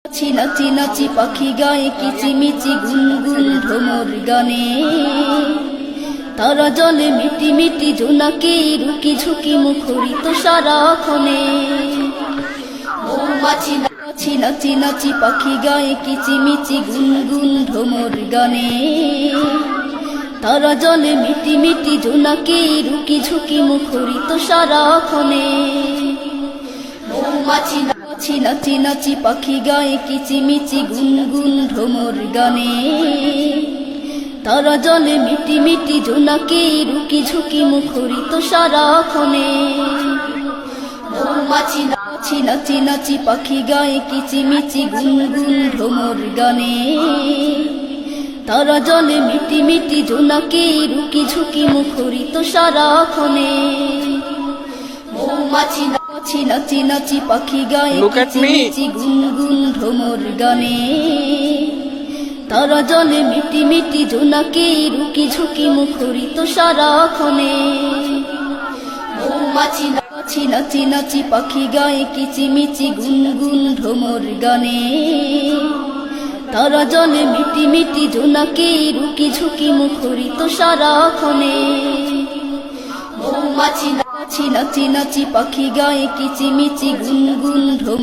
নাচি নাচি পাখি গায়ে কিচিমিচি গুনগুন ভ্রমর গানে, তারা জলে মিটি মিটি জোনাকি রুকি ঝুঁকি মুখরিত সারাক্ষণে। মৌমাছি নাচি নাচি নাচি পাখি গায়ে কিচিমিচি গুনগুন ভ্রমর গানে, তারা জলে মিটি মিটি জোনাকি রুকি ঝুঁকি মুখরিত সারাক্ষণে। মৌমাছি নাচি নাচি পাখি গায়ে কিচিমিচি গুনগুন ভ্রমর গানে, তারা জলে মিটি মিটি জোনাকি রুকি ঝুঁকি মুখরিত সারাক্ষণে। মৌমাছি নাচি নাচি পাখি গায়ে কিচিমিচি গুনগুন ভ্রমর গানে, তারা জলে মিটি মিটি জোনাকি রুকি ঝুঁকি মুখরিত সারাক্ষণে। মৌমাছি নাচি নাচি পাখি গায়ে কিচিমিচি গুনগুন ভ্রমর গানে, তারা জলে মিটি মিটি জোনাকি রুকি ঝুঁকি মুখরিত সারাক্ষণে। মৌমাছি নাচি নাচি পাখি গায়ে কিচিমিচি গুনগুন ভ্রমর গানে, তারা জলে মিটি মিটি জোনাকি রুকি ঝুঁকি মুখরিত সারাক্ষণে। মৌমাছি নাচি নাচি পাখি গায়ে কিচিমিচি গুনগুন ভ্রমর